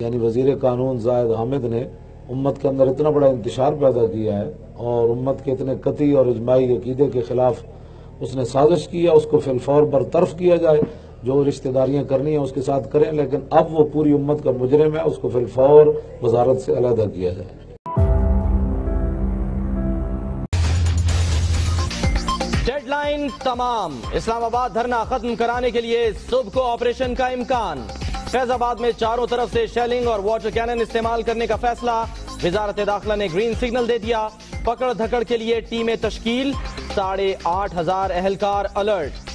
یعنی وزیر قانون زاہد حامد نے امت کے اندر اتنا بڑا انتشار پیدا کیا ہے اور امت کے اتنے قطعی اور اجماعی عقیدے کے خلاف اس نے سازش کی ہے، اس کو فی الفور برطرف کیا جائے، جو رشتہ داریاں کرنی ہیں اس کے ساتھ کریں، لیکن اب وہ پوری امت کا مجرم ہے، اس کو فی الفور وزارت سے علیحدہ کیا جائے۔ ڈیڈ لائن تمام، اسلام آباد دھرنا ختم کرانے کے لیے صبح کو آپریشن کا امکان۔ فیض آباد میں چاروں طرف سے شیلنگ اور واٹر کینن استعمال کرنے کا فیصلہ، وزارت داخلہ نے گرین سگنل دے دیا۔ پکڑ دھکڑ کے لیے ٹیمیں تشکیل، 8,500 اہلکار الرٹ۔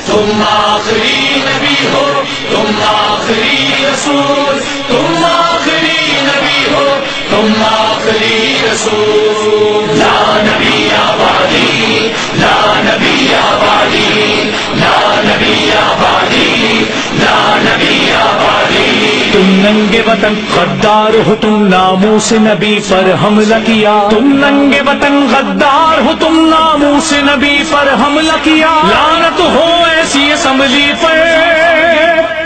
تم آخری نبی ہو، تم آخری رسول، تم آخری نبی ہو، تم آخری رسول۔ لا نبی آبادی، لا نبی آبادی، لا نبی آبادی، لا نبی آبادی۔ تم ننگے وطن غدار ہو، تم ناموس نبی پر حملہ کیا۔ تم ننگے وطن غدار ہو، تم ناموس نبی پر حملہ کیا۔ لعنت ہو ایسی اسمبلی پر،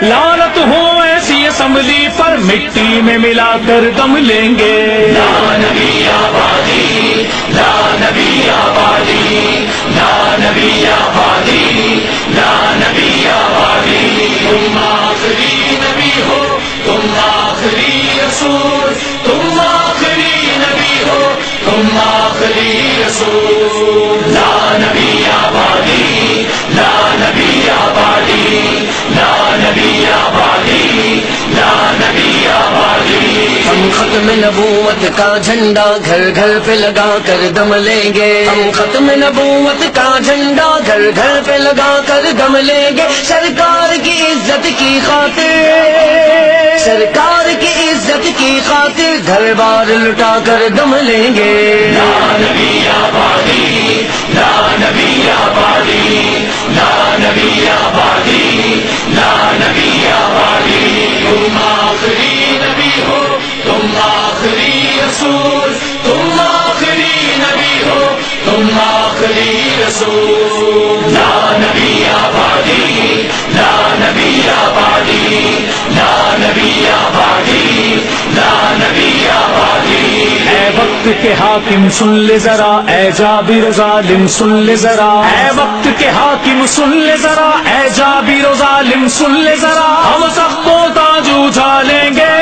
لعنت ہو ایسی اسمبلی پر، مٹی میں ملا کر دم لیں گے۔ لا نبی آبادی، لا نبی آبادی، لا نبی آبادی، لا نبی آبادی۔ تم آخری نبی ہو، تم آخری رسول، تم آخری نبی ہو، تم آخری رسول۔ لا نبی آبادی، لا نبی آبادی، لا نبی آبادی، لا نبی آبادی۔ ہم ختم نبوت کا جھنڈا گھر گھر پہ لگا کر دم لیں گے۔ ہم ختم نبوت کا جھنڈا گھر گھر پہ لگا کر دم لیں گے۔ سرکار کی عزت کی خاطر، سرکار کی عزت کی خاطر گھر بار لٹا کر دم لیں گے۔ لا نبی آبادی، لا نبی آبادی، لا نبی آبادی، لا نبی آبادی۔ تم آخری نبی ہو، تم آخری رسول، تم آخری نبی ہو، تم آخری رسول۔ لا نبی آبادی، لا نبی آبادی، لا نبی آبادی، لا نبی آبادی۔ اے وقت کے حاکم سن لے ذرا، اے جابر ظالم سن لے ذرا، اے وقت کے حاکم سن لے ذرا، اے جابر ظالم سن لے ذرا۔ ہم تختوں تاج اچھالیں گے،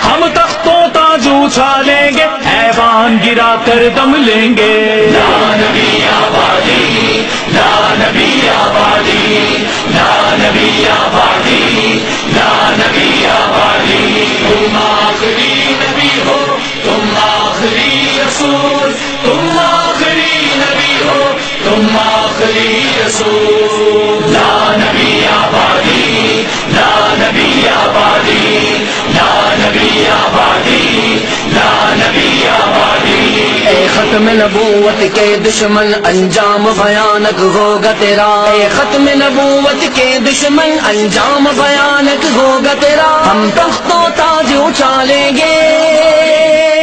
ہم تختوں تاج اچھالیں گے، ایوان گرا کر دم لیں گے۔ لا نبی آبادی، لا نبی آبادی، لا نبی آبادی، لا نبی آبادی۔ تم آخری نبی ہو، تم آخری رسول، تم آخری نبی ہو، تم آخری رسول۔ لا نبی آبادی، لا نبی آبادی، لا نبی آبادی، لا نبی آبادی۔ ختم نبوت کے دشمن انجام بھیانک ہوگا تیرا، اے ختم نبوت کے دشمن انجام بھیانک ہوگا تیرا۔ ہم تخت و تاج اچھالیں گے،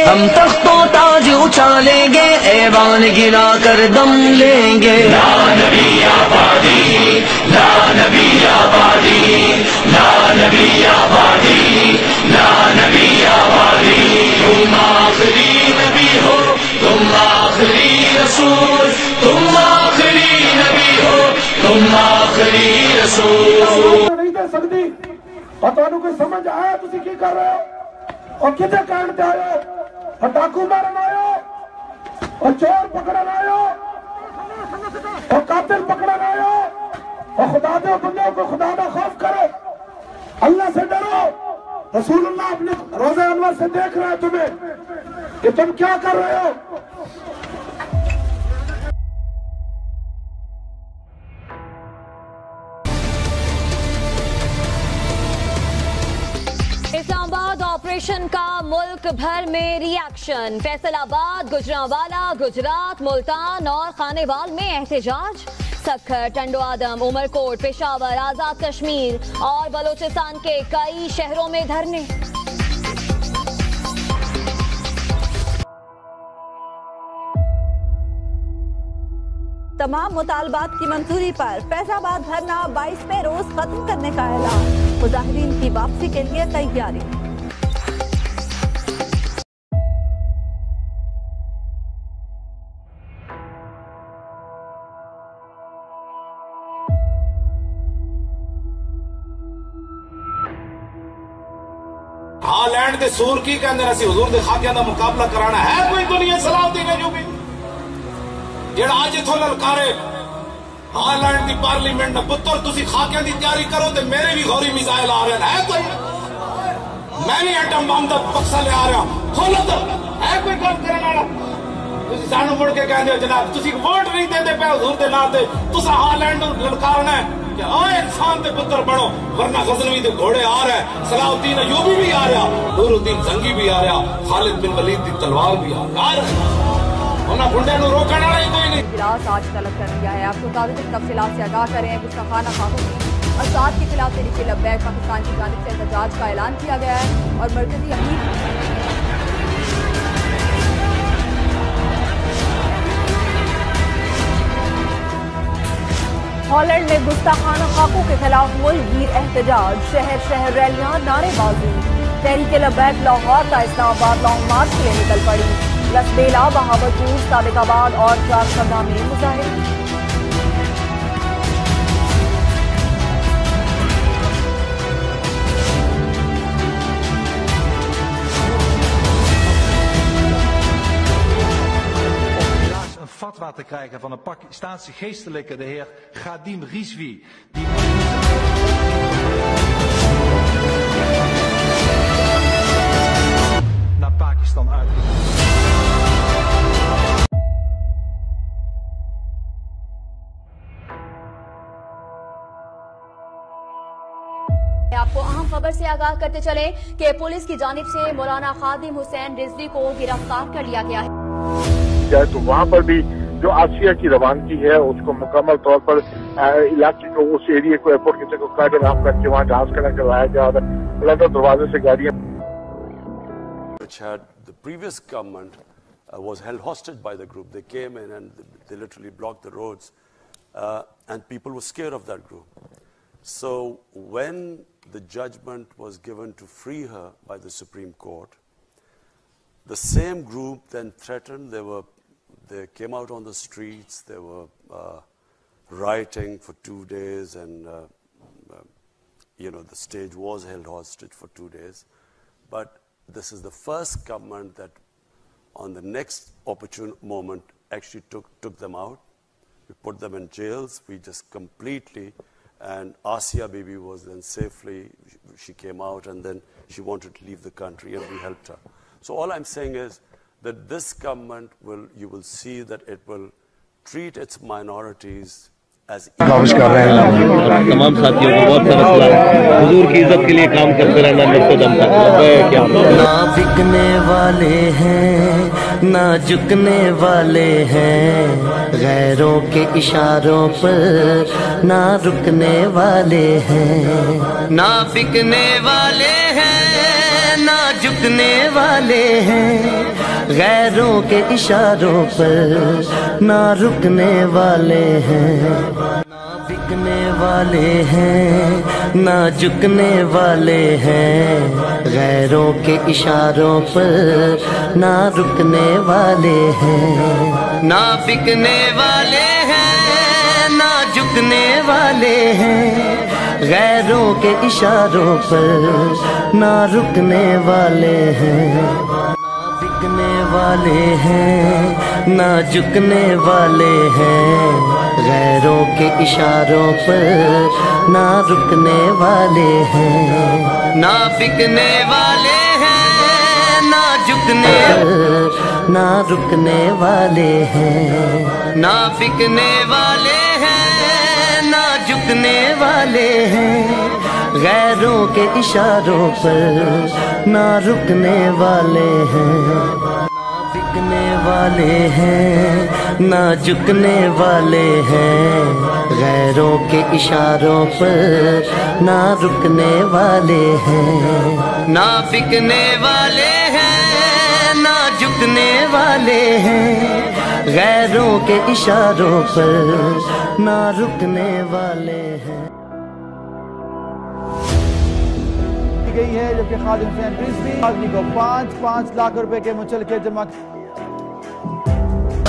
ہم تخت و تاج اچھالیں گے، ایوان گرا کر دم لیں گے۔ لا نبی آبادی، لا نبی آبادی، لا نبی آبادی، لا نبی آبادی۔ تم آخری نبی ہو، تم آخری رسول، تم آخری نبی ہو، تم آخری رسول۔ نہیں دے سکتی اور تمہیں کوئی سمجھ آیا تسی کی کر رہے ہو، اور کتے کہن تے آئے ہو، اور ڈاکو مارن آئے ہو، اور چور پکڑن آئے ہو، اور قاتل پکڑن آئے ہو، اور خدا دے بندوں کو خدا دا خوف کرو، اللہ سے ڈرو۔ رسول اللہ اپنے روزہ انور سے دیکھ رہے ہیں تمہیں کہ تم کیا کر رہے ہو۔ اسلام آباد آپریشن کا ملک بھر میں ری ایکشن، فیصل آباد، گجرانوالہ، گجرات، ملتان اور خانیوال میں احتجاج، سکھر، ٹنڈو آدم، عمر کوٹ، پشاور، آزاد کشمیر اور بلوچستان کے کئی شہروں میں دھرنے۔ تمام مطالبات کی منظوری پر فیض آباد دھرنا 22ویں روز ختم کرنے کا اعلان، مظاہرین کی واپسی کے لیے تیاری۔ ہالینڈ دے سور کی کہندے اسی حضور دے خاکیاں دا مقابلہ کرانا ہے کوئی دنیا صلاحدین ایوبی جڑا اج اتھوں للکارے ہالینڈ دی پارلیمنٹ دا پتر تسی خاکیاں دی تیاری کرو تے میرے بھی غوری میزائل آ رہے ہیں کوئی، میں بھی ایٹم بم دا بکسا لے آ رہا کھولو تو ہے کوئی کام کرنے والا۔ تسی سانو مڑ کے کہندے ہو جناب تسی ووٹ نہیں دیندے پے حضور دے نام تے، تساں ہالینڈ نوں للکارنا ہے کہ آئے انسان دے پتر بنو، ورنہ غزنوی دے گھوڑے آ رہے ہیں، صلاح الدین ایوبی بھی آ رہا، نور الدین زنگی بھی آ رہا، خالد بن ولید دی تلوار بھی آ رہا۔ انہاں گنڈے نوں روکنے والا ہی کوئی نہیں۔ اجلاس آج طلب کر دیا ہے، آپ کو تازہ تفصیلات سے آگاہ کریں۔ گستاخانہ خاتون اساد کے خلاف تحریک لبیک پاکستان کی جانب سے احتجاج کا اعلان کیا گیا ہے اور مرکزی امیر ہالینڈ میں گستاخانہ خاکوں کے خلاف ملک گیر احتجاج، شہر شہر ریلیاں، نعرے بازی، تحریک لبیک لاہور کا اسلام آباد لانگ مارچ کے لیے نکل پڑی، لسبیلا، بہاولپور، سابق آباد اور چارسنگا میں مظاہرے۔ Fatwa te krijgen van een Pakistaanse geestelijke, de heer Ghadim Rizvi, die naar Pakistan uitgegaan. آپ کو اہم خبر سے آگاہ کرتے چلیں کہ پولیس کی جانب سے مولانا خادم حسین رضوی کو گرفتار کر لیا گیا ہے۔ تو وہاں پر بھی جو آسیہ کی روانگی ہے اس کو مکمل طور پر علاقے کو، اس ایریے کو، ایئرپورٹ کے کو کارڈن آف کر کے وہاں جہاز کھڑا کروایا گیا اور لندن دروازے سے گاڑیاں۔ Which had the previous government was held hostage by the group. They came in and they literally blocked the roads, and people were scared of that group. So when the judgment was given to free her by the Supreme Court, the same group then threatened. They came out on the streets. They were rioting for 2 days, and the stage was held hostage for 2 days. But this is the first government that, on the next opportune moment, actually took them out. We put them in jails. We just completely. And Asia Bibi was then safely, she came out and then she wanted to leave the country and we helped her. So all I'm saying is that this government you will see that it will treat its minorities as تمام ساتھیوں کو بہت سارا سلام. حضور کی عزت کے لیے کام کرتے رہنا نفس و دم تک. نہ بکنے والے ہیں نہ جھکنے والے ہیں، غیروں کے اشاروں پر نہ رکنے والے ہیں. نہ بکنے والے ہیں نہ جھکنے والے ہیں، غیروں کے اشاروں پر نہ رکنے والے ہیں. نہ بکنے والے ہیں نہ جھکنے والے ہیں، غیروں کے اشاروں پر نہ رکنے والے ہیں. نہ بکنے والے ہیں نہ جھکنے والے ہیں، غیروں کے اشاروں پر نہ رکنے والے ہیں. بکنے والے ہیں نہ جھکنے والے ہیں، غیروں کے اشاروں پر نہ رکنے والے ہیں. نہ بکنے والے ہیں نہ جھکنے نہ رکنے والے ہیں. نہ بکنے والے ہیں نہ جھکنے والے ہیں، غیروں کے اشاروں پر نہ رکنے والے ہیں. نہ بکنے والے ہیں نہ جھکنے والے ہیں، غیروں کے اشاروں پر نہ رکنے والے ہیں. نہ بکنے والے ہیں نہ جھکنے والے ہیں، غیروں کے اشاروں پر نہ رکنے والے ہیں. گئی ہے جبکہ خادم حسین رضوی آدمی کو 5 لاکھ روپے کے مچلکے جمع.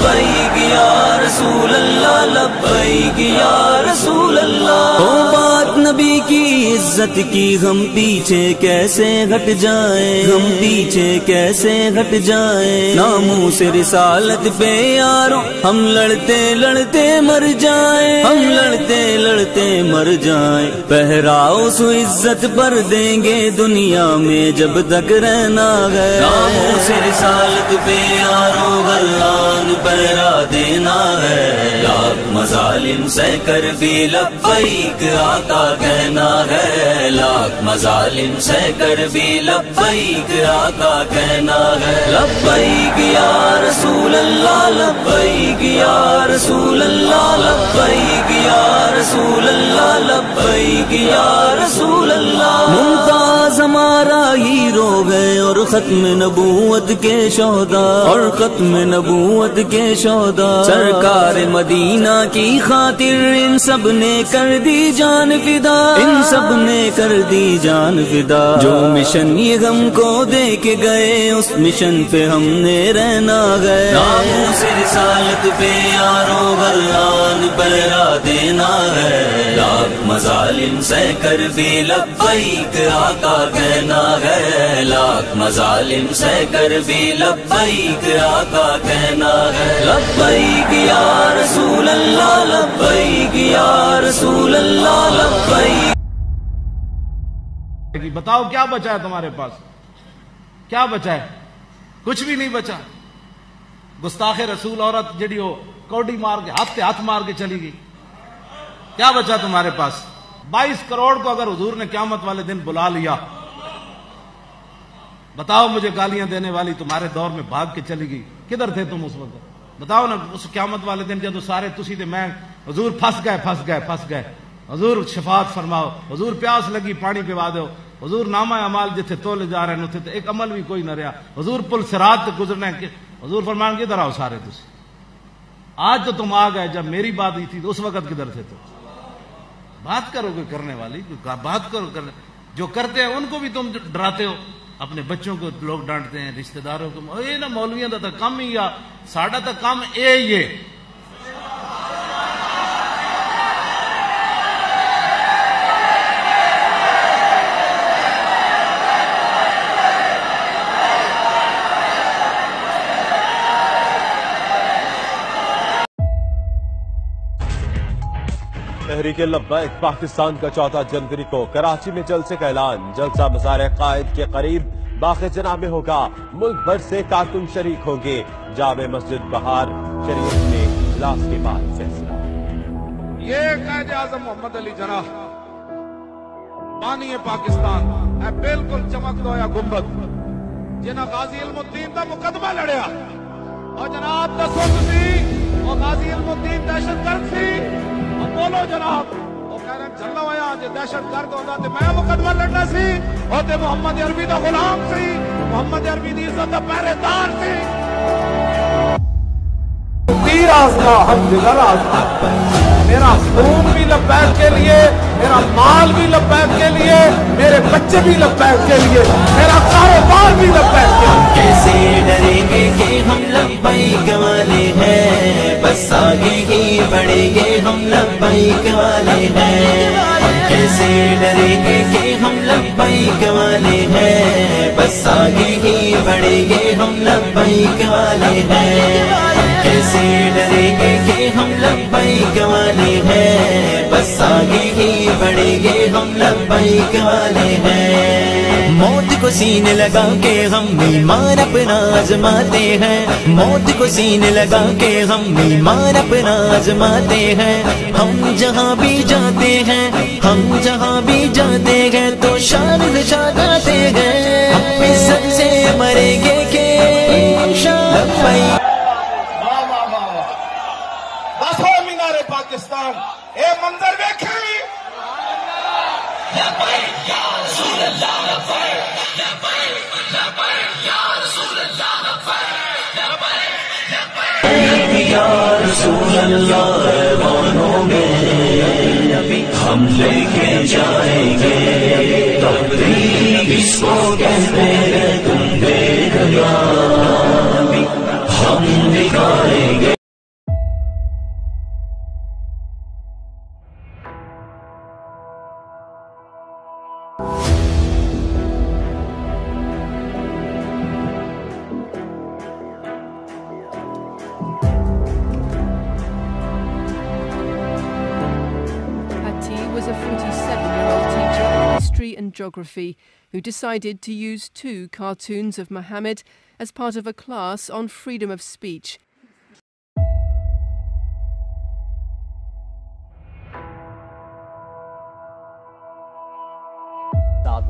لبیک یا رسول اللہ لبیک یا رسول اللہ. او بات نبی کی عزت کی ہم پیچھے کیسے ہٹ جائیں، ہم پیچھے کیسے ہٹ جائیں. ناموس رسالت پہ یاروں ہم لڑتے لڑتے مر جائیں، ہم لڑتے لڑتے مر جائیں. پہراؤ سو عزت پر دیں گے دنیا میں جب تک رہنا ہے. ناموس رسالت پہ یاروں غلان پہرا دینا ہے. لاکھ مظالم سہ کر بھی لبیک آقا کہنا ہے. لاکھ مظالم سہ کر بھی لبیک آقا کہنا ہے. لبیک یا رسول اللہ لبیک یا رسول اللہ لبیک یا رسول اللہ لبیک یا رسول اللہ. ممتاز ہمارا ہیرو ہے اور ختم نبوت کے شہدا، اور ختم نبوت کے شہدا. سرکار مدینہ کی خاطر ان سب نے کر دی جان فدا، ان سب نے کر دی جان فدا. جو مشن یہ ہم کو دے کے گئے اس مشن پہ ہم نے رہنا ہے. ناموس رسالت پہ یاروں غلان پہرا دینا ہے. لاکھ مظالم سہ کر بھی لبیک آقا کہنا ہے. لاکھ مظالم سہ کر بھی لبیک آقا کہنا ہے. لبیک یا رسول اللہ لبیک یا رسول اللہ لبیک. بتاؤ کیا بچا ہے تمہارے پاس؟ کیا بچا ہے؟ کچھ بھی نہیں بچا. گستاخ رسول عورت جڑی ہو کوڈی مار کے ہاتھ مار کے چلی گئی. کیا بچا تمہارے پاس؟ 22 کروڑ کو اگر حضور نے قیامت والے دن بلا لیا، بتاؤ مجھے گالیاں دینے والی تمہارے دور میں بھاگ کے چلی گئی، کدھر تھے تم اس وقت؟ بتاؤ نا اس قیامت والے دن جب سارے تسی تے میں حضور پھنس گئے. حضور شفاعت فرماؤ، حضور پیاس لگی پانی پوا دو، حضور نامہ اعمال جتھے تولے جا رہے ہیں ایک عمل بھی کوئی نہ رہا. حضور پل صراط گزرنا ہے، حضور فرمان کدھر آؤ سارے تسی؟ آج تو تم آ گئے، جب میری بات ہوئی تھی تو اس وقت کدھر تھے تم؟ بات کرو کوئی کرنے والی، بات کرو کرنے. جو کرتے ہیں ان کو بھی تم ڈراتے ہو. اپنے بچوں کو لوگ ڈانٹتے ہیں، رشتہ داروں کو. اے نا مولویاں دا تا کم ہی آ، ساڈا تا کم اے ہی ہے. تحریک لبیک پاکستان کا 4 جنوری کو کراچی میں جلسے کا اعلان. جلسہ مزار قائد کے قریب باغ جناح میں ہوگا. ملک بھر سے کارکن شریک ہوں گے. جامع مسجد بہار شریف میں اجلاس کے بعد فیصلہ. یہ قائد اعظم محمد علی جناح بانی پاکستان ہے بالکل چمک دویا گنبد جنہاں غازی علم الدین دا مقدمہ لڑیا اور جناب دسو تسی اور غازی علم الدین دہشت گرد سی اور بولو جناب وہ کہہ رہے ہیں جھلا ہویا جے دہشت گرد ہوتا تے میں مقدمہ لڑنا سی اور تے محمد عربی دا غلام سی محمد عربی دی عزت دا پہرے دار سی تیر آزما ہم جگر آزما میرا خون بھی لبیک کے لیے میرا مال بھی لبیک کے لیے میرے بچے بھی لبیک کے لیے میرا کاروبار بھی لبیک کے لیے کیسے ڈریں گے کہ ہم لبیک والے ہیں بس آگے ہی بڑھیں گے ہم لبیک والے ہیں کیسے ڈریں گے کہ ہم لبیک والے ہیں بس آگے ہی بڑھیں گے ہم لبیک والے ہیں کیسے ڈریں گے کہ ہم لبیک والے ہیں بس آگے ہی بڑھیں گے ہم لبیک والے ہیں موت کو سینے لگا کے ہم ایمان اپنا آزماتے ہیں موت کو سینے لگا کے ہم ایمان اپنا آزماتے ہیں ہم جہاں بھی جاتے ہیں ہم جہاں بھی جاتے ہیں تو شان گاتے ہیں ہم عزت سے مریں گے کہ لبیک پاکستان اے منظر دیکھیں لبیک یا رسول اللہ لبیک لبیک لبیک یا رسول اللہ لبیک لبیک لبیک یا رسول اللہ ایوانوں میں ہم لے کے جائیں گے تبریک اس کو کہتے ہیں تم دیکھ یا ہم دکھائیں گے was a 47-year-old teacher of history and geography who decided to use 2 cartoons of Muhammad as part of a class on freedom of speech.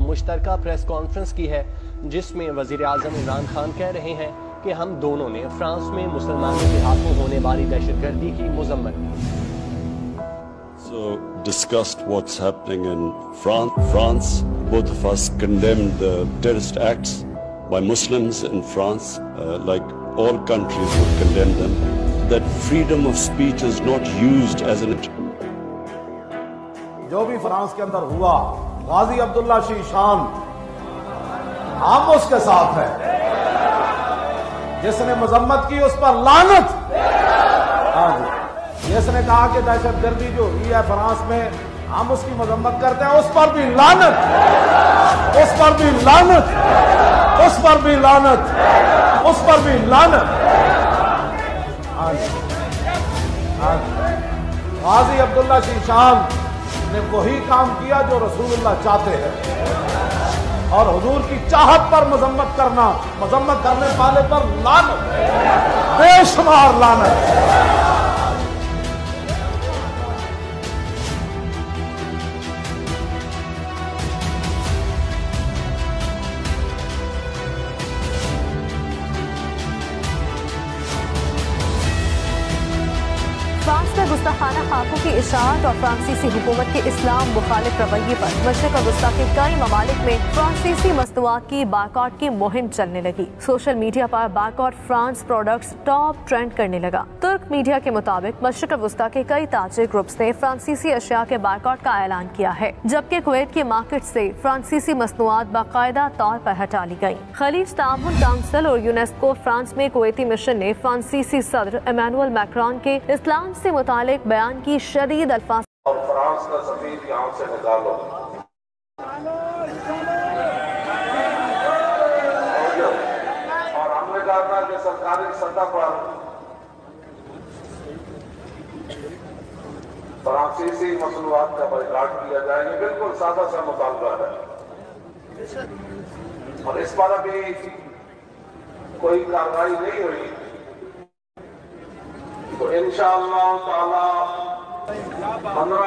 مشترکہ پریس کانفرنس کی ہے جس میں وزیر اعظم عمران خان کہہ رہے ہیں کہ ہم دونوں نے فرانس میں مسلمانوں کے ہاتھوں ہونے والی دہشت گردی کی مذمت کی. So discussed what's happening in France. Both of us condemned the terrorist acts by Muslims in France, like all countries would condemn them. That freedom of speech is not used as an... جو بھی France کے اندر ہوا غازی عبداللہ شیشان ہم اس کے ساتھ ہے جس نے مذمت کی اس پر لعنت. ہاں جی جس نے کہا کہ دہشت گردی جو ہوئی ہے فرانس میں ہم اس کی مذمت کرتے ہیں اس پر بھی لعنت اس پر بھی لعنت اس پر بھی لعنت اس پر بھی لعنت. غازی عبداللہ شیشان نے وہی کام کیا جو رسول اللہ چاہتے ہیں اور حضور کی چاہت پر مذمت کرنا مذمت کرنے والے پر لعنت بے شمار لعنت. فرانس میں گستاخانہ خاکوں کی اشاعت اور فرانسیسی حکومت کے اسلام مخالف رویے پر مشرق وسطیٰ کے کئی ممالک میں فرانسیسی مصنوعات کی بائیکاٹ کی مہم چلنے لگی. سوشل میڈیا پر boycott France products top trend کرنے لگا. ترک میڈیا کے مطابق مشرق وسطیٰ کے کئی تاجر گروپس نے فرانسیسی اشیاء کے بائیکاٹ کا اعلان کیا ہے جبکہ کویت کی مارکیٹ سے فرانسیسی مصنوعات باقاعدہ طور پر ہٹا لی گئی. خلیج تعاون کونسل اور یونیسکو فرانس میں کویتی مشن نے فرانسیسی صدر ایمانوئل میکرون کے اسلام سے متعلق بیان کی شدید الفاظ اور فرانس کا سفیر یہاں سے نکالو. اور ہم نے کہا تھا کہ سرکاری سطح پر فرانسیسی مصنوعات کا بائیکاٹ کیا جائے گا. بالکل سادہ سا مطالبہ ہے اور اس پر ابھی کوئی کارروائی نہیں ہوئی تو انشاءاللہ تعالی 15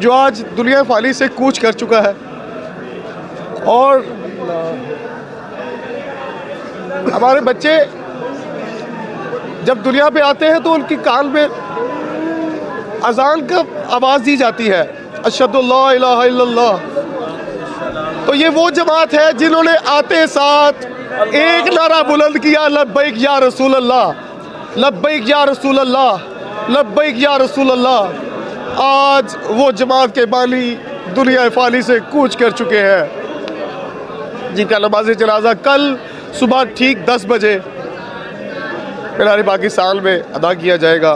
جو آج دنیا فانی سے کوچ کر چکا ہے. اور ہمارے بچے جب دنیا پہ آتے ہیں تو ان کی کان میں اذان کا آواز دی جاتی ہے, اشہد اللہ الہ الا اللہ. تو یہ وہ جماعت ہے جنہوں نے آتے ساتھ ایک نعرہ بلند کیا, لبیک یا رسول اللہ, لبیک یا رسول اللہ, لبیک یا رسول اللہ. آج وہ جماعت کے بانی دنیا فانی سے کوچ کر چکے ہیں, جن کا نماز جنازہ کل صبح ٹھیک 10 بجے مینار پاکستان میں ادا کیا جائے گا.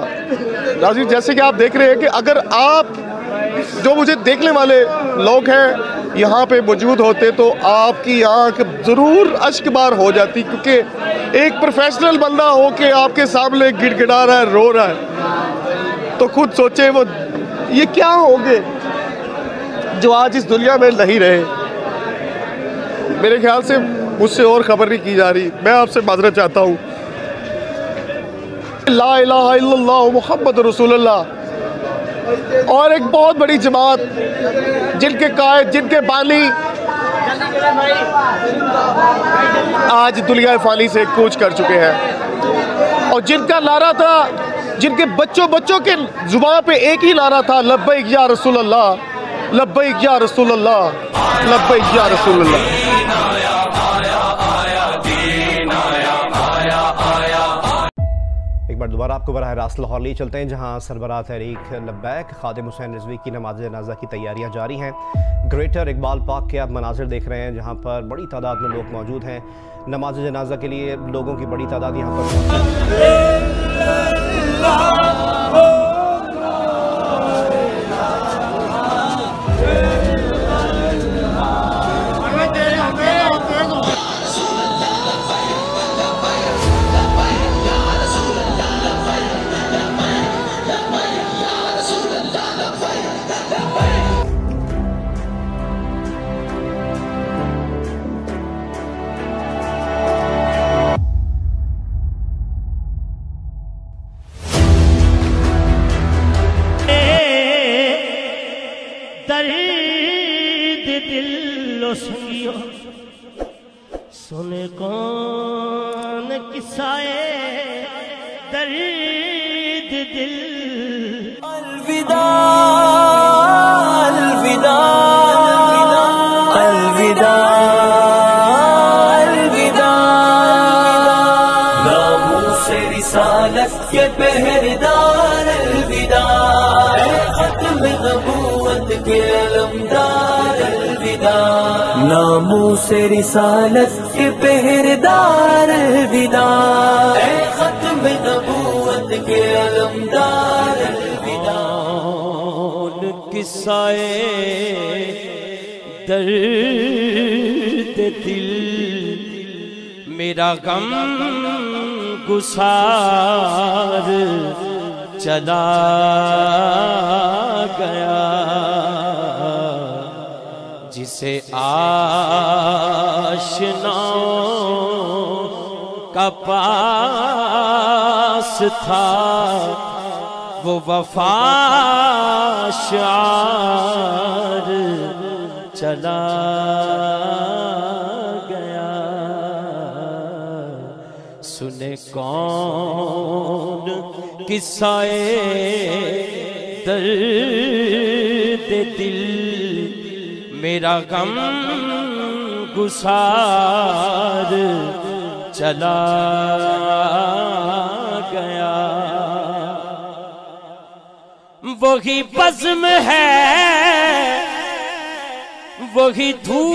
ناظرین, جیسے کہ آپ دیکھ رہے ہیں کہ اگر آپ جو مجھے دیکھنے والے لوگ ہیں یہاں پہ موجود ہوتے تو آپ کی آنکھ ضرور اشک بار ہو جاتی, کیونکہ ایک پروفیشنل بندہ ہو کے آپ کے سامنے گڑ گڑا رہا ہے, رو رہا ہے, تو خود سوچے وہ یہ کیا ہوں گے جو آج اس دنیا میں نہیں رہے. میرے خیال سے مجھ سے اور خبر نہیں کی جا رہی, میں آپ سے معذرت چاہتا ہوں. لا الہ الا اللہ محمد رسول اللہ, اور ایک بہت بڑی جماعت جن کے قائد, جن کے بانی آج دنیا فانی سے کوچ کر چکے ہیں, اور جن کا نعرہ تھا, جن کے بچوں کے زبان پہ ایک ہی نعرہ تھا, لبیک یا رسول اللہ, لبیک یا رسول اللہ, لبیک یا رسول اللہ. ایک بار دوبارہ آپ کو براہ راست لاہور لے چلتے ہیں, جہاں سربراہ تحریک لبیک خادم حسین رضوی کی نماز جنازہ کی تیاریاں جاری ہیں. گریٹر اقبال پارک کے آپ مناظر دیکھ رہے ہیں, جہاں پر بڑی تعداد میں لوگ موجود ہیں. نماز جنازہ کے لیے لوگوں کی بڑی تعداد یہاں پر سنے کون قصائے درد دل. الوداع الوداع الوداع الوداع, ناموس رسالت کے پہرےدار, الوداع ختم نبوت کے علمدار, الوداع ناموس رسالت کے پہرےدار, الوداع ختم نبوت کے علمدار, الوداع. قصائے درد دل میرا غم گسار چلا گیا, جسے آشناؤں کا پاس تھا وہ وفا شعار چلا گیا. سنے کون قصائے درد دل میرا غم گسار چلا گیا. وہی بزم ہے وہی دھوم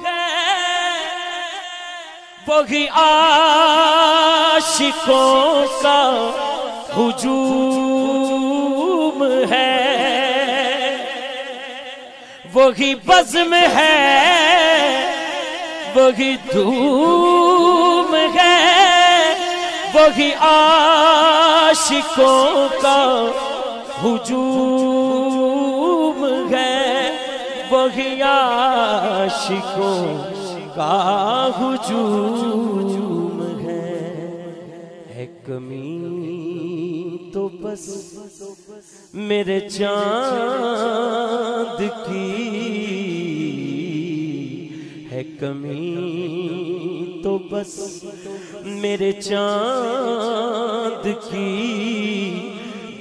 ہے وہی عاشقوں کا ہجوم ہے. وہی بزم ہے وہی دھوم ہے وہی عاشقوں کا ہجوم ہے وہی عاشقوں کا ہجوم ہے. ایک کمی بس میرے چاند کی ہے کمی تو بس میرے چاند کی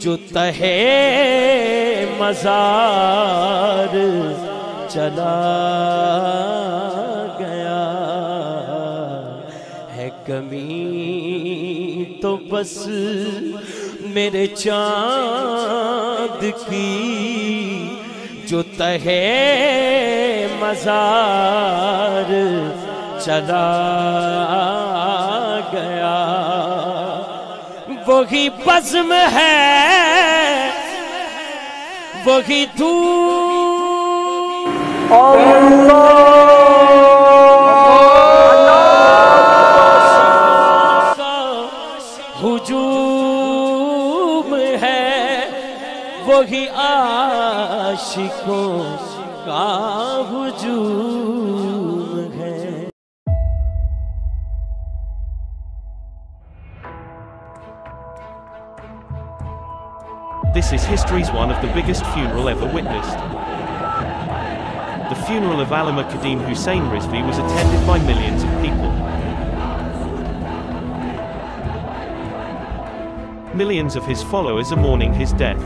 جو تہے مزار چلا گیا ہے کمی تو بس میرے چاند کی جو تہے مزار چلا گیا وہی بزم ہے وہی دھوم ہجوم ہے وہی عاشقوں کا ہجوم ہے. This is history's one of the biggest funeral ever witnessed. The funeral of Allama Qadim Hussein Rizvi was attended by millions of people. Millions of his followers are mourning his death.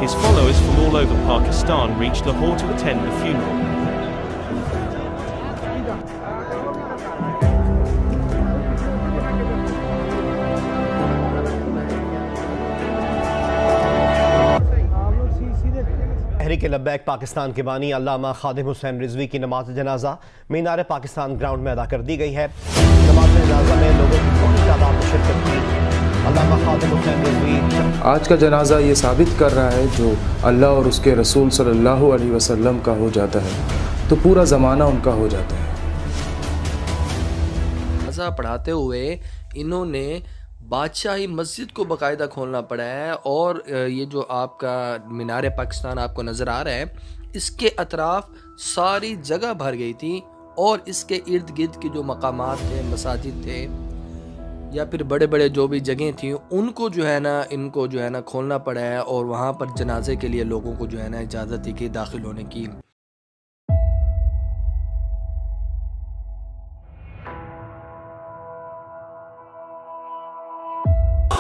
His followers from all over Pakistan reached Lahore to attend the funeral. Tehreek Labbaik Pakistan کے بانی علامہ خادم حسین رضوی کی نماز جنازہ مینار Pakistan ground میں ادا کر دی گئی ہے. نماز جنازہ میں لوگوں کی بڑی تعداد میں شرکت کی. علامہ خادم حسین رضوی آج کا جنازہ یہ ثابت کر رہا ہے جو اللہ اور اس کے رسول صلی اللہ علیہ وسلم کا ہو جاتا ہے تو پورا زمانہ ان کا ہو جاتا ہے. جنازہ پڑھاتے ہوئے انہوں نے بادشاہی مسجد کو باقاعدہ کھولنا پڑا ہے اور یہ جو آپ کا مینار پاکستان آپ کو نظر آ رہا ہے اس کے اطراف ساری جگہ بھر گئی تھی اور اس کے ارد گرد کے جو مقامات تھے مساجد تھے یا پھر بڑے بڑے جو بھی جگہیں تھیں ان کو جو ہے نا ان کو جو ہے نا کھولنا پڑا ہے اور وہاں پر جنازے کے لیے لوگوں کو جو ہے نا اجازت دی کہ داخل ہونے کی.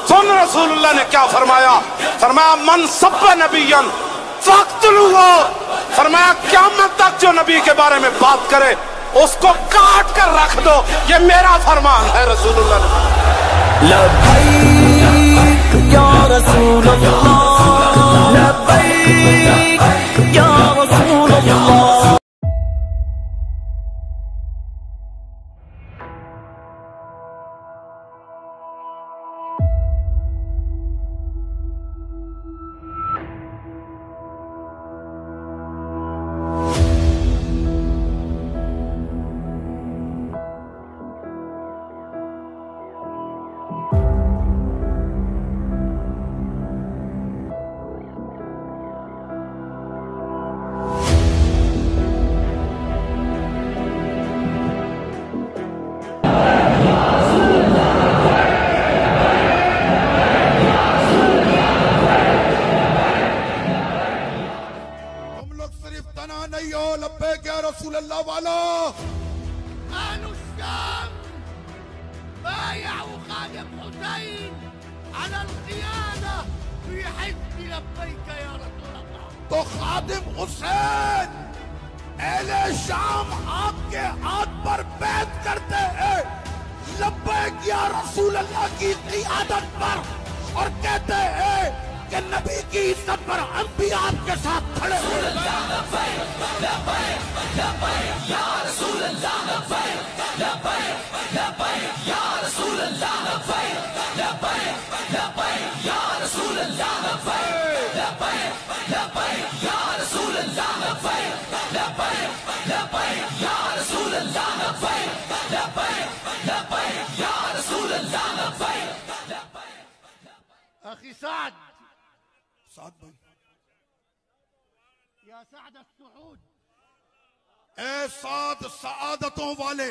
سن رسول اللہ نے کیا فرمایا من سب نبیًا فاقتلوہ. فرمایا قیامت تک جو نبی کے بارے میں بات کرے اس کو کاٹ کر رکھ دو. یہ میرا فرمان ہے رسول اللہ نے. لبیک یا رسول اللہ لبیک یا رسول اللہ. تو خادم حسین اہل شام آپ کے ہاتھ پر بیعت کرتے ہیں لبیک یا رسول اللہ کی قیادت پر اور کہتے ہیں کہ نبی کی عزت پر ہم بھی آپ کے ساتھ کھڑے ہوئے. اخی سعد بھائی یا سعد السعود اے سعد سعادتوں والے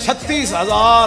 36,000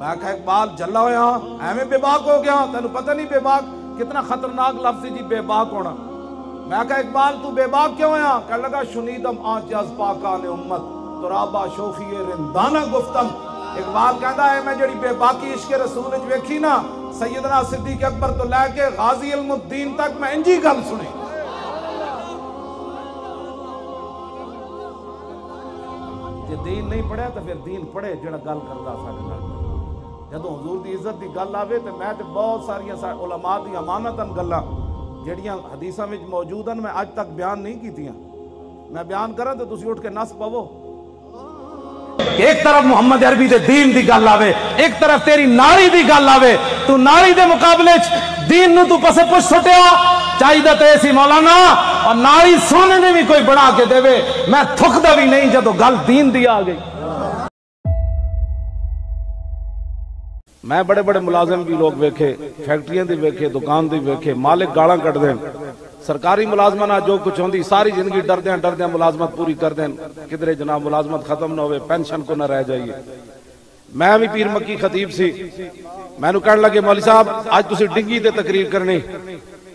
میں کہا اقبال جلا ہویا ایویں بے باک ہو گیا تینوں پتہ نہیں بے باک کتنا خطرناک لفظ جی بے باک ہونا. میں کہا اقبال تو بے باک کیوں ہویا؟ کہنے لگا شنیدم آنچ از پاکان امت ترابا شوخی رندانہ گفتم. اقبال کہندا ہے میں جڑی بے باکی عشق رسول وچ ویکھی نا سیدنا صدیق اکبر تو لے کے غازی علم الدین تک میں انجی گل سنی. جے دین نہیں پڑھیا تو پھر دین پڑھے جڑا گل کردا ساڈے نال. جدوں حضور دی عزت دی گل آوے تے میں تے بہت ساریاں علماء دی امانتاً گلاں جڑیاں حدیثاں وچ موجود ہیں میں اج تک بیان نہیں کیتیاں. میں بیان کراں تے تسی اٹھ کے نس پاو. ایک طرف محمد عربی دے دین دی گل آوے ایک طرف تیری نالی دی گل آوے تو نالی دے مقابلے دین نو تو پسے پچھ سٹیا چاہیے تے سی مولانا اور نالی سونے نے بھی کوئی بنا کے دے میں تھک دا بھی نہیں جدو گل دین دی آ گئی. میں بڑے بڑے ملازم بھی لوگ ویکھے فیکٹریاں دی ویکھے دکان دی ویکھے مالک گالاں کٹ دیں سرکاری ملازمہ نہ جو کچھ ہوندی ساری زندگی ڈردیاں ملازمت پوری کر دیں کدھرے جناب ملازمت ختم نہ ہوئے پینشن کو نہ رہ جائیے. میں بھی پیر مکی خطیب سی میں نو کہنے لگے مولوی صاحب آج تسی ڈنگی تے تقریر کرنی.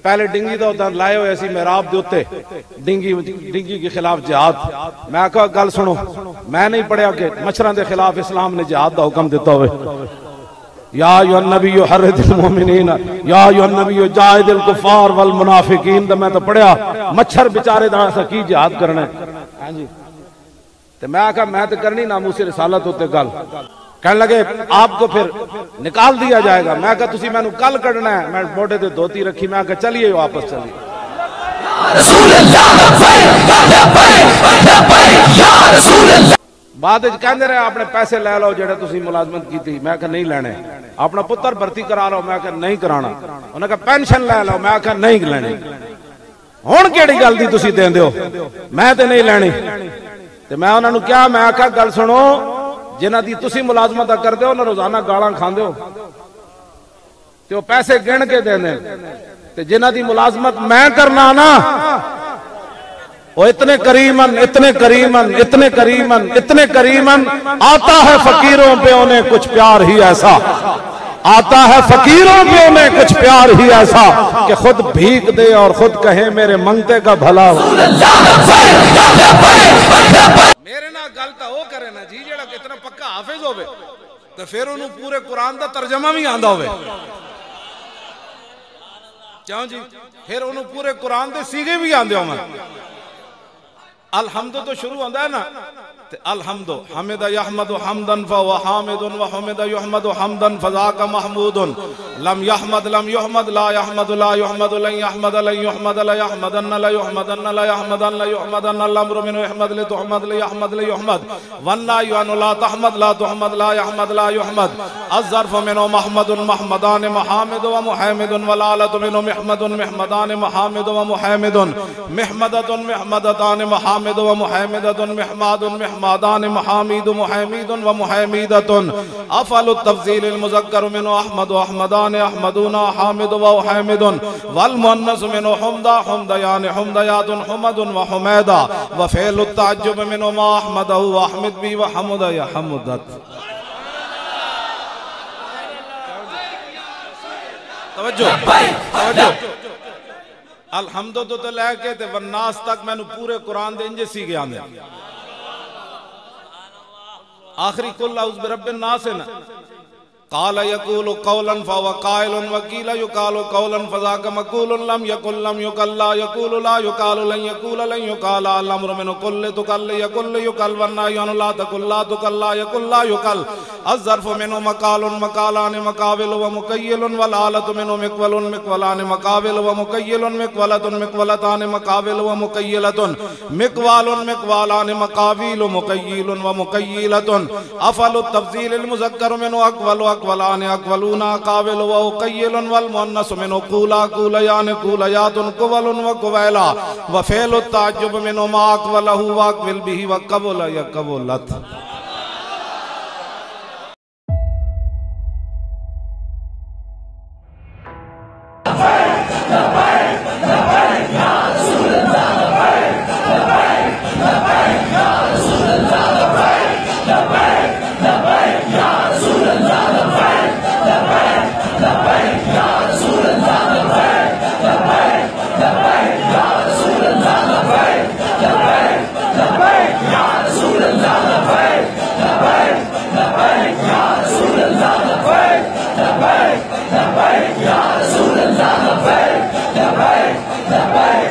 پہلے ڈنگی دا ہوتا لائے ہوئے ایسی محراب دے اوتے ڈنگی کے خلاف جہاد. میں کہا گل سنو میں نہیں پڑھیا کہ مچھراں دے خلاف اسلام نے جہاد دا حکم دیتا ہوئے. یا ایھا النبی حرض المؤمنین یا ایھا النبی جاہد الکفار والمنافقین. میں تو پڑھیا مچھر بیچارے دا کی جہاد کرنا ہے. ہاں جی تے میں کہا میں تے کرنی ناموس رسالت ہوتے گل. کہنے لگے آپ کو پھر نکال دیا جائے گا. میں کہا تسی میں نو کل کڈنا ہے. میں موٹے تے دھوتی رکھی میں کہا چلیے واپس چلیے. بعد کہندے رہے اپنے پیسے لے لو جڑے تسی ملازمت کی تھی. میں کہا نہیں لینے. اپنا پتر بھرتی کرا لو. میں کہا نہیں کرانا. انہوں نے کہا پینشن لے لو. میں کہا نہیں لینی. ہن کیڑی گل دی تسی دیندے ہو میں تے نہیں لینی. تے میں انہاں نو کیا میں کہا گل سنو جنہاں دی تسی ملازمت کردے ہو انہاں روزانہ گالاں کھاندے ہو تے او پیسے گن کے دیندے تے جنہاں دی ملازمت میں کرنا نا وہ اتنے کریمن اتنے کریمن اتنے کریمن اتنے کریمن آتا ہے فقیروں پہ انہیں کچھ پیار ہی ایسا آتا ہے فقیروں پہ انہیں کچھ پیار ہی ایسا کہ خود بھیک دے اور خود کہیں میرے منگتے کا بھلا ہو. میرے نا گل تا وہ کرے نا جی جڑا کتنا پکا حافظ ہوئے تو پھر انہوں پورے قرآن دا ترجمہ بھی آندہ ہوئے. کیوں جی پھر انہوں پورے قرآن دے سیغے بھی آندے ہوئے. الحمد تو شروع ہوندہ ہے نا الحمد حمد یحمد حمدن فهو حامد وحمد یحمد حمدن فذاک محمود لم یحمد لم یحمد لا یحمد لا یحمد لن یحمد لن یحمد لا یحمدن لا یحمدن لا یحمدن لا یحمدن الامر من یحمد لتحمد لیحمد لیحمد والنای عنہ لا تحمد لا تحمد لا یحمد لا یحمد الظرف منہ محمد محمدان محامد ومحامد والآلت منہ محمد محمدان محامد ومحامد محمدت محمدتان محامد ومحامدت محماد محمدان محامید محامید ومحامیدت افعل التفضیل المذکر من احمد واحمدان احمدون حامد وحامد والمؤنث من حمدہ حمدیان حمدیات حمد وحمیدہ وفعل التعجب من ما احمدہ واحمد بی وحمد یا حمدت. توجہ الحمد تو لے کے تے والناس تک میں نے پورے قرآن دے انجے سی گیا آنے آخری کل اعوذ برب الناس ہے نا قال یقول قولا فهو قائل وقیل یقال قولا فذاک مقول لم یقل لم یقل لا یقول لا یقال لن یقول لن یقال الامر من کل تقل یقل یقل والنهی عن لا تقل لا تقل لا یقل لا یقل الظرف منه مقال مقالان مقابل ومقیل والآلت منه مقول مقولان مقابل ومقیل مقولت مقولتان مقابل ومقیلت مقوال مقوالان مقابل مقیل ومقیلت افعل التفضیل المذکر منه اقول اقولان اقولون قابل وقیل والمؤنث منه قولا قولیان قولیات قول وقویلا وفعل التعجب منه ما اقوله واقبل به وقبل یا قبولت. لبیک لبیک یا رسول اللہ لبیک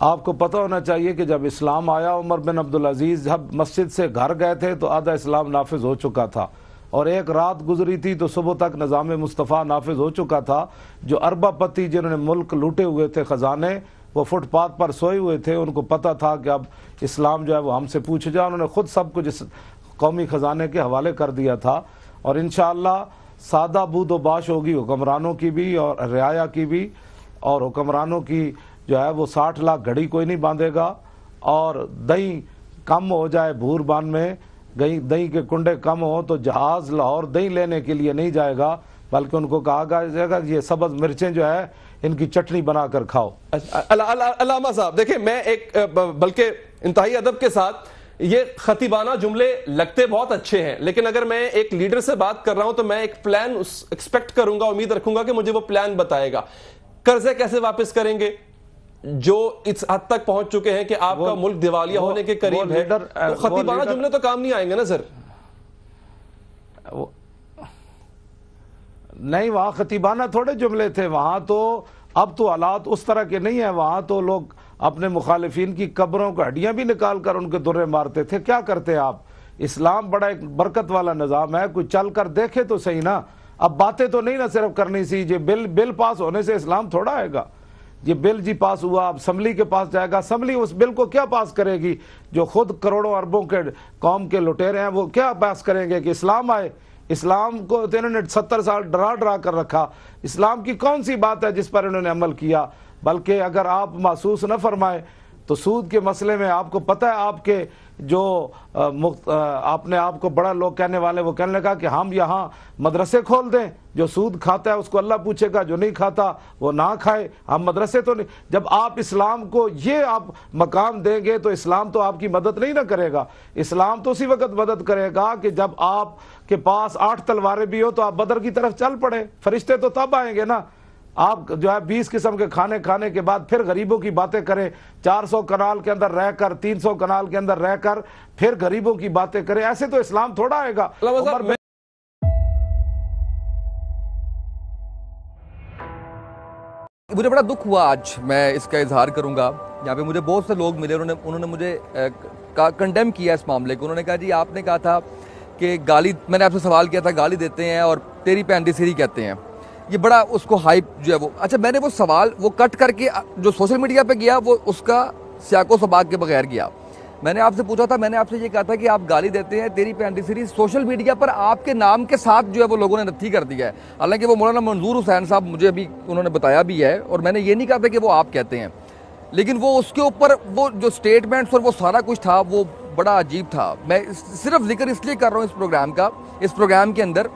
آپ کو پتہ ہونا چاہیے کہ جب اسلام آیا عمر بن عبدالعزیز جب مسجد سے گھر گئے تھے تو آدھا اسلام نافذ ہو چکا تھا، اور ایک رات گزری تھی تو صبح تک نظام مصطفیٰ نافذ ہو چکا تھا۔ جو اربا پتی جنہوں نے ملک لوٹے ہوئے تھے خزانے، وہ فٹ پاتھ پر سوئے ہوئے تھے، ان کو پتہ تھا کہ اب اسلام جو ہے وہ ہم سے پوچھ جائے، انہوں نے خود سب کچھ اس قومی خزانے کے حوالے کر دیا تھا۔ اور انشاءاللہ سادہ بود و باش ہوگی حکمرانوں کی بھی اور رعایا کی بھی، اور حکمرانوں کی جو ہے وہ 60 لاکھ گھڑی کوئی نہیں باندھے گا، اور دہی کم ہو جائے بھور بان میں، دہی کے کنڈے کم ہوں تو جہاز لاہور دہی لینے کے لیے نہیں جائے گا، بلکہ ان کو کہا جائے گا یہ سبز مرچیں جو ہے ان کی چٹنی بنا کر کھاؤ۔ علامہ صاحب دیکھیں، میں ایک بلکہ انتہائی ادب کے ساتھ، یہ خطیبانہ جملے لگتے بہت اچھے ہیں، لیکن اگر میں ایک لیڈر سے بات کر رہا ہوں تو میں ایک پلان ایکسپیکٹ کروں گا، امید رکھوں گا کہ مجھے وہ پلان بتائے گا۔ قرضے کیسے واپس کریں گے جو اس حد تک پہنچ چکے ہیں کہ آپ کا ملک دیوالیہ ہونے کے قریب ہے؟ تو خطیبانہ جملے تو کام نہیں آئیں گے نا سر؟ نہیں، وہاں خطیبانہ تھوڑے جملے تھے، وہاں تو اب تو حالات اس طرح کے نہیں ہیں، وہاں تو لوگ اپنے مخالفین کی قبروں کو ہڈیاں بھی نکال کر ان کے درے مارتے تھے۔ کیا کرتے آپ؟ اسلام بڑا ایک برکت والا نظام ہے، کوئی چل کر دیکھے تو صحیح نا۔ اب باتیں تو نہیں نہ صرف کرنی سی، یہ بل پاس ہونے سے اسلام تھوڑا آئے گا۔ یہ بل جی پاس ہوا، اب اسمبلی کے پاس جائے گا، اسمبلی اس بل کو کیا پاس کرے گی؟ جو خود کروڑوں اربوں کے قوم کے لٹیرے ہیں وہ کیا پاس کریں گے کہ اسلام آئے؟ اسلام کو انہوں نے 70 سال ڈرا کر رکھا۔ اسلام کی کون سی بات ہے جس پر انہوں نے عمل کیا؟ بلکہ اگر آپ محسوس نہ فرمائیں تو سود کے مسئلے میں آپ کو پتہ ہے، آپ کے جو آپ نے آپ کو بڑا لوگ کہنے والے، وہ کہنے لگا کہ ہم یہاں مدرسے کھول دیں، جو سود کھاتا ہے اس کو اللہ پوچھے گا، جو نہیں کھاتا وہ نہ کھائے، ہم مدرسے تو نہیں۔ جب آپ اسلام کو یہ آپ مقام دیں گے تو اسلام تو آپ کی مدد نہیں نہ کرے گا۔ اسلام تو اسی وقت مدد کرے گا کہ جب آپ کے پاس 8 تلواریں بھی ہو تو آپ بدر کی طرف چل پڑے، فرشتے تو تب آئیں گے نا۔ آپ جو ہے 20 قسم کے کھانے کھانے کے بعد پھر غریبوں کی باتیں کریں، 400 کنال کے اندر رہ کر، 300 کنال کے اندر رہ کر پھر غریبوں کی باتیں کریں، ایسے تو اسلام تھوڑا آئے گا۔ مجھے بڑا دکھ ہوا، آج میں اس کا اظہار کروں گا، یہاں پہ مجھے بہت سے لوگ ملے، انہوں نے مجھے کنڈیم کیا اس معاملے کو۔ انہوں نے کہا جی آپ نے کہا تھا کہ گالی، میں نے آپ سے سوال کیا تھا گالی دیتے ہیں اور تیری پینڈی سیری کہتے ہیں، یہ بڑا اس کو ہائپ جو ہے وہ، اچھا میں نے وہ سوال وہ کٹ کر کے جو سوشل میڈیا پہ گیا وہ اس کا سیاق و سباق کے بغیر گیا۔ میں نے آپ سے پوچھا تھا، میں نے آپ سے یہ کہا تھا کہ آپ گالی دیتے ہیں تیری پینڈی سیری، سوشل میڈیا پر آپ کے نام کے ساتھ جو ہے وہ لوگوں نے نتھی کر دیا ہے، حالانکہ وہ مولانا منظور حسین صاحب مجھے ابھی انہوں نے بتایا بھی ہے، اور میں نے یہ نہیں کہا تھا کہ وہ آپ کہتے ہیں، لیکن وہ اس کے اوپر وہ جو سٹیٹمنٹس اور وہ سارا کچھ تھا وہ بڑا عجیب تھا۔ میں صرف ذکر اس لیے کر رہا ہوں اس پروگرام کا، اس پروگرام کے اندر،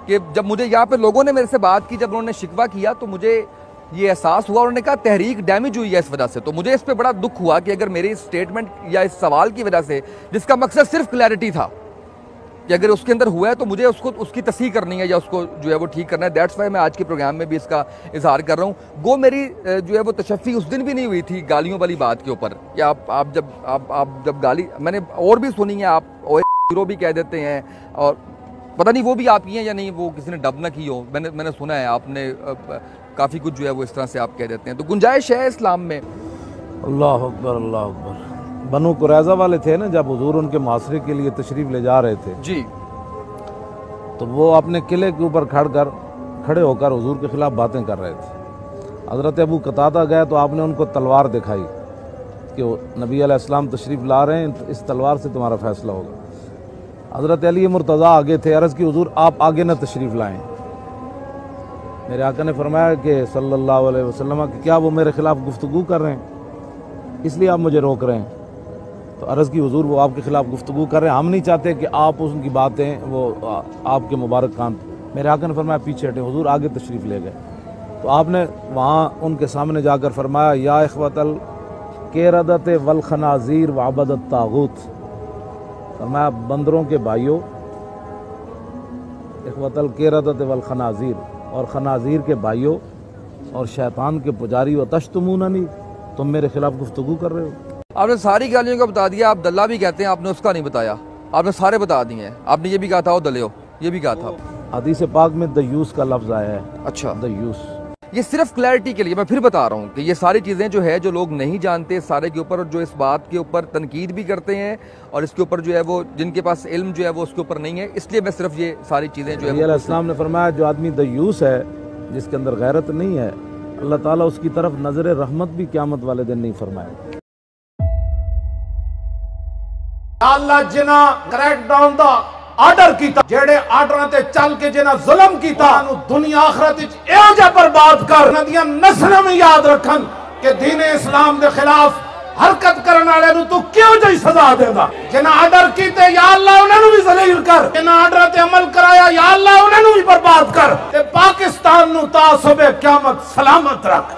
کہ جب مجھے یہاں پہ لوگوں نے میرے سے بات کی، جب انہوں نے شکوہ کیا تو مجھے یہ احساس ہوا، انہوں نے کہا تحریک ڈیمیج ہوئی ہے اس وجہ سے، تو مجھے اس پہ بڑا دکھ ہوا کہ اگر میری سٹیٹمنٹ یا اس سوال کی وجہ سے، جس کا مقصد صرف کلیئرٹی تھا کہ اگر اس کے اندر ہوا ہے تو مجھے اس کی تصحیح کرنی ہے یا اس کو جو ہے وہ ٹھیک کرنا ہے، دیٹس وائی میں آج کے پروگرام میں بھی اس کا اظہار کر رہا ہوں۔ گو میری جو ہے وہ تشفی اس دن بھی نہیں ہوئی تھی گالیوں والی بات کے اوپر، کہ آپ جب گالی میں نے اور بھی سنی ہے، آپ ہیرو بھی کہہ دیتے ہیں، اور پتہ نہیں وہ بھی آپ کی ہیں یا نہیں، وہ کسی نے ڈب نہ کی ہو، میں نے سنا ہے آپ نے کافی کچھ جو ہے وہ اس طرح سے آپ کہہ دیتے ہیں، تو گنجائش ہے اسلام میں۔ اللہ اکبر، اللہ اکبر۔ بنو قریظہ والے تھے نا، جب حضور ان کے محاصرے کے لیے تشریف لے جا رہے تھے جی، تو وہ اپنے قلعے کے اوپر کھڑے ہو کر حضور کے خلاف باتیں کر رہے تھے۔ حضرت ابو قتادہ گئے تو آپ نے ان کو تلوار دکھائی کہ نبی علیہ السلام تشریف لا رہے ہیں، اس تلوار سے تمہارا فیصلہ ہوگا۔ حضرت علی مرتضیٰ آگے تھے، عرض کی حضور آپ آگے نہ تشریف لائیں۔ میرے آقا نے فرمایا کہ صلی اللہ علیہ وسلم کہ کیا وہ میرے خلاف گفتگو کر رہے ہیں، اس لیے آپ مجھے روک رہے ہیں؟ تو عرض کی حضور وہ آپ کے خلاف گفتگو کر رہے ہیں، ہم نہیں چاہتے کہ آپ ان کی باتیں وہ آپ کے مبارک کان۔ میرے آقا نے فرمایا پیچھے ہٹیں، حضور آگے تشریف لے گئے، تو آپ نے وہاں ان کے سامنے جا کر فرمایا یا اخوۃ القردۃ والخنازیر وعبد الطاغوت، فرمایا بندروں کے بھائیوں، اخوۃ القردۃ والخنازیر، اور خنازیر کے بھائیوں اور شیطان کے پجاری، و تشتموننی، تم میرے خلاف گفتگو کر رہے ہو۔ آپ نے ساری گالیوں کا بتا دیا، آپ دلہ بھی کہتے ہیں، آپ نے اس کا نہیں بتایا، آپ نے سارے بتا دیے ہیں، آپ نے یہ بھی کہا تھا وہ دلے ہو، یہ بھی کہا تھا۔ حدیث پاک میں دیوس کا لفظ آیا ہے۔ اچھا، دیوس یہ صرف کلیئرٹی کے لیے میں پھر بتا رہا ہوں کہ یہ ساری چیزیں جو ہے جو لوگ نہیں جانتے سارے کے اوپر، جو اس بات کے اوپر تنقید بھی کرتے ہیں اور اس کے اوپر جو ہے وہ جن کے پاس علم جو ہے وہ اس کے اوپر نہیں ہے، اس لیے میں صرف یہ ساری چیزیں جو ہے علیہ السلام نے فرمایا جو آدمی دیوس ہے، جس کے اندر غیرت نہیں ہے، اللہ تعالیٰ اس کی طرف نظر رحمت بھی قیامت والے دن نہیں فرمائے۔ اللہ جنا کریک ڈاؤن دا آرڈر کیتا، جیڑے آرڈراں تے چل کے جنا ظلم کیتا، انہوں دنیا آخرت وچ ایو جا برباد کر، ندیاں نسلاں میں یاد رکھن کہ دین اسلام دے خلاف حرکت کرنے والے نو تو کیوں جی سزا دے گا۔ جنا آرڈر کیتے یا اللہ انہاں نو بھی ذلیل کر، جنا آرڈر تے عمل کرایا یا اللہ انہاں نو بھی برباد کر، تے پاکستان نو تا صبح قیامت سلامت رکھ۔